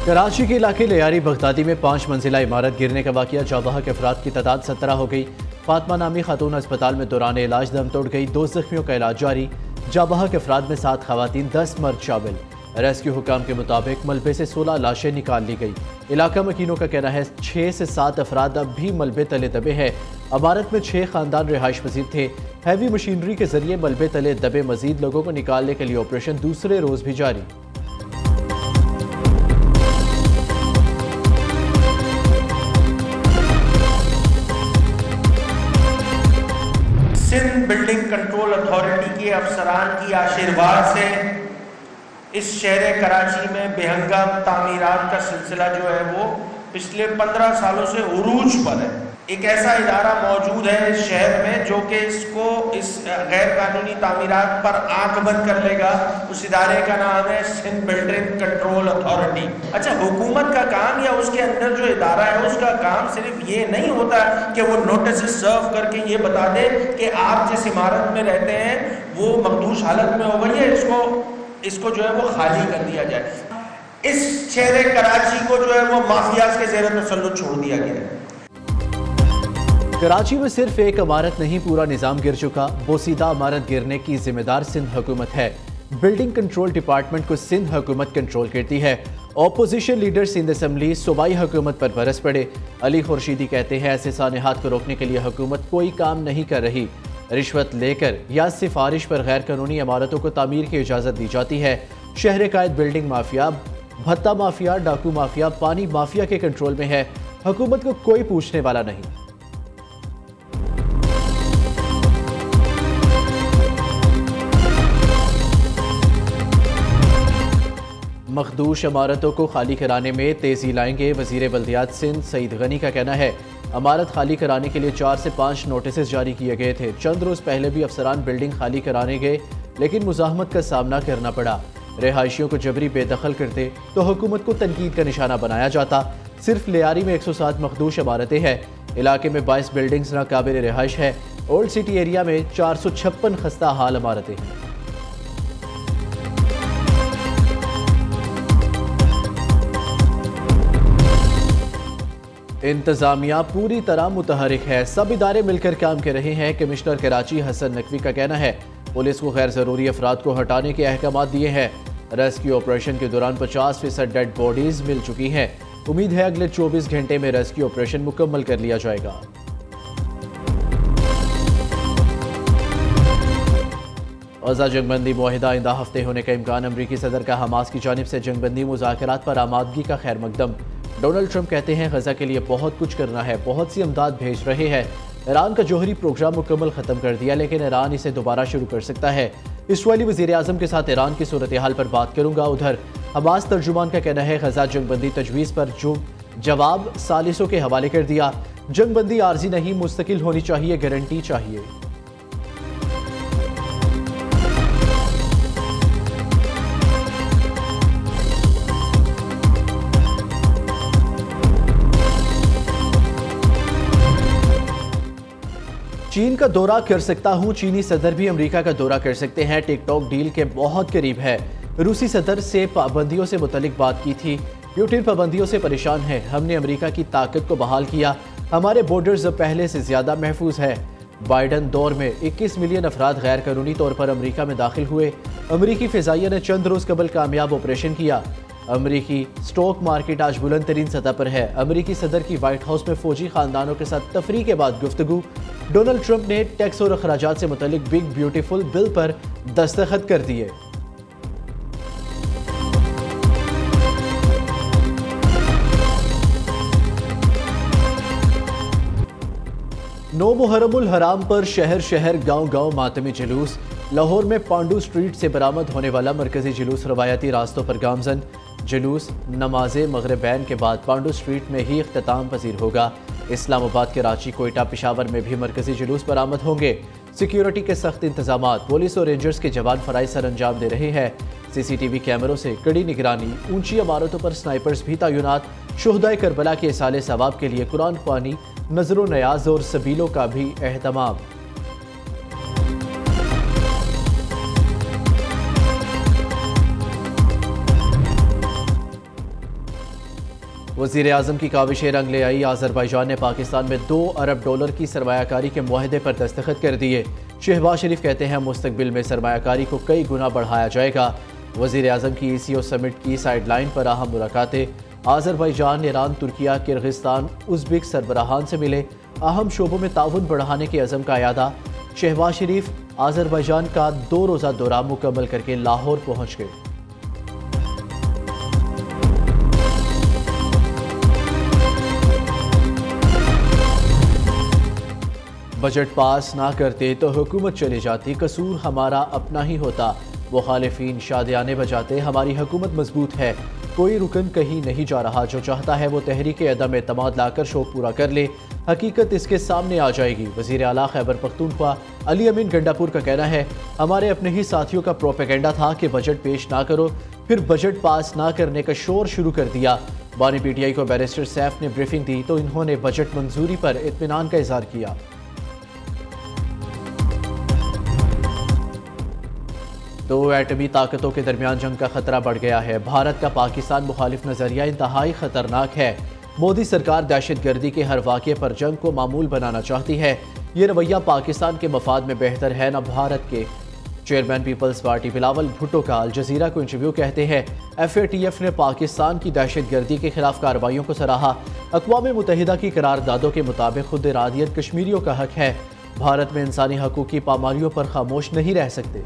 कराची के इलाके लियारी बगदादी में 5 मंजिला इमारत गिरने का वाकया, जाबहक अफराद की तादाद 17 हो गई। फातमा नामी खातून अस्पताल में दौरान इलाज दम तोड़ गई, 2 जख्मियों का इलाज जारी। जाबहक अफराद में 7 खवातीन 10 मर्द शामिल। रेस्क्यू हुकाम के मुताबिक मलबे से 16 लाशें निकाल ली गई। इलाका मकीनों का कहना है 6 से 7 अफराद अब भी मलबे तले दबे हैं। इमारत में 6 खानदान रिहाइश पजीर थे। हैवी मशीनरी के जरिए मलबे तले दबे मजीद लोगों को निकालने के लिए ऑपरेशन दूसरे रोज भी जारी। सिंध बिल्डिंग कंट्रोल अथॉरिटी के अफसरान की आशीर्वाद से इस शहर कराची में बेहंगाम तामीरात का सिलसिला जो है वो पिछले 15 सालों से उरूज पर है। एक ऐसा इदारा मौजूद है इस शहर में जो कि इस गैर कानूनी तामीरात पर आंख बंद कर लेगा। उस इदारे का नाम है सिंध बिल्डिंग कंट्रोल अथॉरिटी। अच्छा, हुकूमत का काम या उसके अंदर जो इदारा है उसका काम सिर्फ ये नहीं होता कि वो नोटिस सर्व करके ये बता दे कि आप जिस इमारत में रहते हैं वो मखदूश हालत में हो गई है, इसको जो है वो खाली कर दिया जाए। इस शहर कराची को जो है वो माफियाज के ज़ेर तसल्लुत छोड़ दिया गया है। कराची में सिर्फ एक इमारत नहीं, पूरा निजाम गिर चुका। बोसीदा इमारत गिरने की जिम्मेदार सिंध हुकूमत है। बिल्डिंग कंट्रोल डिपार्टमेंट को सिंध हुकूमत कंट्रोल करती है। ऑपोजिशन लीडर सिंध असम्बली सूबाई हुकूमत पर बरस पड़े। अली खुर्शीदी कहते हैं ऐसे सानेहात को रोकने के लिए हुकूमत कोई काम नहीं कर रही। रिश्वत लेकर या सिफारिश पर गैर कानूनी इमारतों को तामीर की इजाज़त दी जाती है। शहर कायद बिल्डिंग माफिया, भत्ता माफिया, डाकू माफिया, पानी माफिया के कंट्रोल में है। हुकूमत को कोई पूछने वाला नहीं। मखदूश इमारतों को खाली कराने में तेजी लाएंगे। वजीर बल्दियात सिंध सईद गनी का कहना है इमारत खाली कराने के लिए 4 से 5 नोटिस जारी किए गए थे। चंद रोज पहले भी अफसरान बिल्डिंग खाली कराने गए लेकिन मुजाहमत का सामना करना पड़ा। रिहायशियों को जबरी बेदखल करते तो हुकूमत को तनकीद का निशाना बनाया जाता। सिर्फ लियारी में 107 मखदूश इमारतें हैं। इलाके में 22 बिल्डिंग्स नाकाबिल रिहाइश है। ओल्ड सिटी एरिया में 456 खस्ता हाल इमारतें हैं। इंतजामिया पूरी तरह मुतहरिक है। सब इदारे मिलकर काम कर रहे हैं। कमिश्नर कराची हसन नकवी का कहना है पुलिस को गैर जरूरी अफराद को हटाने के अहकाम दिए हैं। रेस्क्यू ऑपरेशन के दौरान 50% डेड बॉडीज मिल चुकी हैं। उम्मीद है अगले 24 घंटे में रेस्क्यू ऑपरेशन मुकम्मल कर लिया जाएगा। गजा जंगबंदी मुआहिदा आइंदा हफ्ते होने का इम्कान। अमरीकी सदर का हमास की जानिब से जंगबंदी मुज़ाकरात पर आमादगी का खैर मकदम। डोनाल्ड ट्रंप कहते हैं गजा के लिए बहुत कुछ करना है, बहुत सी इमदाद भेज रहे हैं। ईरान का जौहरी प्रोग्राम मुकम्मल ख़त्म कर दिया लेकिन ईरान इसे दोबारा शुरू कर सकता है। इसराइली वज़ीर आज़म के साथ ईरान की सूरत हाल पर बात करूंगा। उधर हमास तर्जुमान का कहना है गजा जंगबंदी तजवीज़ पर जो जवाब सालिसों के हवाले कर दिया। जंगबंदी आर्जी नहीं, मुस्तकिल होनी चाहिए, गारंटी चाहिए। चीन का दौरा कर सकता हूं, चीनी सदर भी अमेरिका का दौरा कर सकते हैं। टिकटॉक डील के बहुत करीब है। रूसी सदर से पाबंदियों से मुतलिक बात की थी। पुतिन पाबंदियों से परेशान है। हमने अमेरिका की ताकत को बहाल किया। हमारे बॉर्डर्स पहले से ज्यादा महफूज है। बाइडन दौर में 21 मिलियन अफराद गैर कानूनी तौर पर अमेरिका में दाखिल हुए। अमेरिकी फिजाइया ने चंद रोज कबल कामयाब ऑपरेशन किया। अमेरिकी स्टॉक मार्केट आज बुलंद तरीन सतह पर है। अमेरिकी सदर की व्हाइट हाउस में फौजी खानदानों के साथ तफरीक के बाद गुफ्तगू। डोनाल्ड ट्रंप ने टैक्स और अखराजात से मुतल्लिक बिग ब्यूटीफुल बिल पर दस्तखत कर दिए। नो मुहर्रमुल हराम पर शहर शहर गांव गांव मातमी जुलूस। लाहौर में पांडू स्ट्रीट से बरामद होने वाला मरकजी जुलूस रवायती रास्तों पर गामजन। जुलूस नमाज मगरिबैन के बाद पांडू स्ट्रीट में ही इख्तिताम पजीर होगा। इस्लामाबाद, कराची, कोयटा, पेशावर में भी मरकजी जुलूस बरामद होंगे। सिक्योरिटी के सख्त इंतजामात, पुलिस और रेंजर्स के जवान फराइज सर अंजाम दे रहे हैं। CCTV कैमरों से कड़ी निगरानी, ऊंची इमारतों पर स्नाइपर्स भी तैनात। शुहदाए करबला के इसाले सवाब के लिए कुरान ख्वानी, नजरो नयाज और सबीलों का भी एहतमाम। वज़ीर आज़म की काविशें रंग ले आई। आज़रबाईजान ने पाकिस्तान में $2 अरब की सरमायाकारी के मुआहदे पर दस्तखत कर दिए। शहबाज शरीफ कहते हैं मुस्तकबिल में सरमायाकारी को कई गुना बढ़ाया जाएगा। वज़ीर आज़म की ECO समिट की साइडलाइन पर अहम मुलाकातें। Azerbaijan, Iran, Turkiye, Kyrgyzstan, Uzbek सरबराहान से मिले। अहम शोबों में ताउन बढ़ाने के अज़म का अयादा। शहबाज शरीफ आज़रबाईजान का 2 रोज़ा दौरा मुकम्मल करके लाहौर पहुँच गए। बजट पास ना करते तो हुकूमत चली जाती, कसूर हमारा अपना ही होता। मुखालिफिन शादियाने बजाते, हमारी हुकूमत मजबूत है, कोई रुकन कहीं नहीं जा रहा। जो चाहता है वो तहरीक अदम एतमाद लाकर शौक पूरा कर ले, हकीकत इसके सामने आ जाएगी। वज़ीर आला खैबर पख्तूनख्वा अली अमीन गंडापुर का कहना है, हमारे अपने ही साथियों का प्रोपेगेंडा था कि बजट पेश ना करो, फिर बजट पास ना करने का शोर शुरू कर दिया। बानी PTI को बैरिस्टर सैफ ने ब्रीफिंग दी तो इन्होंने बजट मंजूरी पर इत्मीनान का इजहार किया। दो एटमी ताकतों के दरमियान जंग का खतरा बढ़ गया है। भारत का पाकिस्तान मुखालिफ नजरिया इंतहाई खतरनाक है। मोदी सरकार दहशतगर्दी के हर वाक़े पर जंग को मामूल बनाना चाहती है। ये रवैया पाकिस्तान के मफाद में बेहतर है न भारत के। चेयरमैन पीपल्स पार्टी बिलावल भुट्टो का अल जजीरा को इंटरव्यू कहते हैं, FATF ने पाकिस्तान की दहशतगर्दी के खिलाफ कार्रवाइयों को सराहा। अक़वाम मुत्तहिदा की करारदादों के मुताबिक खुद इरादियत कश्मीरियों का हक है। भारत में इंसानी हकूक़ की पामालियों पर खामोश नहीं रह सकते।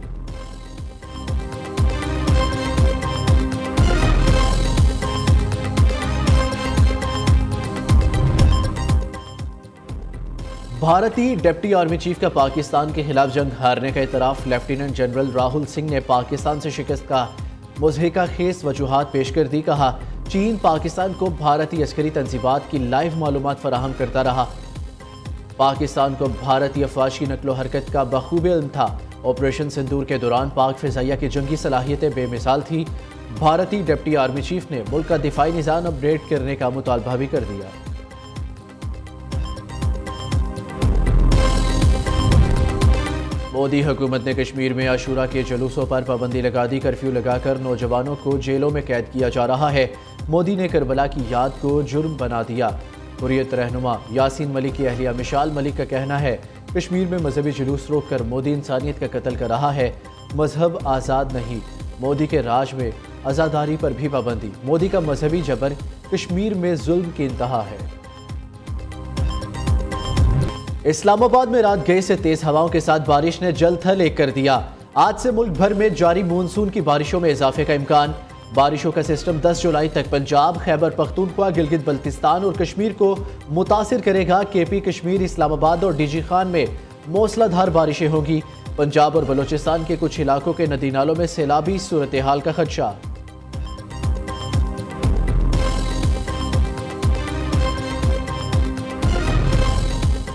भारतीय डिप्टी आर्मी चीफ का पाकिस्तान के खिलाफ जंग हारने का इतराफ। लेफ्टिनेंट जनरल राहुल सिंह ने पाकिस्तान से शिकस्त का मुज़हिका खेस वजूहात पेश कर दी। कहा, चीन पाकिस्तान को भारतीय अस्करी तंजीबात की लाइव मालूमात फराहम करता रहा। पाकिस्तान को भारतीय अफवाज की नकलो हरकत का बखूबे इल्म था। ऑपरेशन सिंदूर के दौरान पाक फिजाइया की जंगी सलाहियतें बेमिसाल थी। भारतीय डिप्टी आर्मी चीफ ने मुल्क का दिफाई निज़ाम अपग्रेड करने का मुतालबा भी कर दिया। मोदी हुकूमत ने कश्मीर में आशूरा के जुलूसों पर पाबंदी लगा दी। कर्फ्यू लगाकर नौजवानों को जेलों में कैद किया जा रहा है। मोदी ने करबला की याद को जुर्म बना दिया। हुर्रियत रहनुमा यासीन मलिक की अहलिया मिशाल मलिक का कहना है, कश्मीर में मजहबी जुलूस रोक कर मोदी इंसानियत का कत्ल कर रहा है। मजहब आज़ाद नहीं, मोदी के राज में आज़ादारी पर भी पाबंदी। मोदी का मजहबी जबर कश्मीर में जुल्म की इंतहा है। इस्लामाबाद में रात गए से तेज हवाओं के साथ बारिश ने जल थल एक कर दिया। आज से मुल्क भर में जारी मानसून की बारिशों में इजाफे का इम्कान। बारिशों का सिस्टम 10 जुलाई तक पंजाब, खैबर पख्तूनख्वा, गिलगित बल्तिस्तान और कश्मीर को मुतासिर करेगा। KP कश्मीर, इस्लामाबाद और DG खान में मूसलाधार बारिशें होंगी। पंजाब और बलोचिस्तान के कुछ इलाकों के नदी नालों में सैलाबी सूरत हाल का खदशा।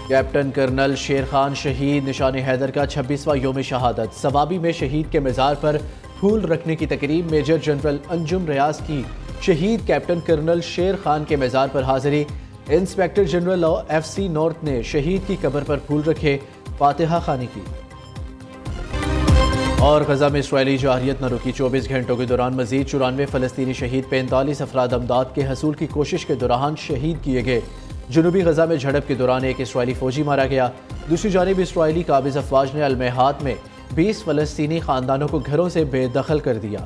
कैप्टन कर्नल शेर खान शहीद, निशान हैदर का 26वां योम शहादत। सवाबी में शहीद के मज़ार पर फूल रखने की तकरीब। मेजर जनरल अंजुम रियाज की शहीद कैप्टन कर्नल शेर खान के मज़ार पर हाजिरी। इंस्पेक्टर जनरल FC नॉर्थ ने शहीद की कब्र पर फूल रखे, फातिहा खानी की। और गजा में इस्राएली जारियत न रुकी। 24 घंटों के दौरान मजीद 94 फ़लस्तीनी शहीद, 45 अफराद अमदाद के हसूल की कोशिश के दौरान शहीद किए गए। जनूबी गजा में झड़प के दौरान एक इस्राएली फौजी मारा गया। दूसरी जानिब इस्राएली काबिज अफवाज ने अलमेहात में 20 फ़लस्तीनी ख़ानदानों को घरों से बेदखल कर दिया।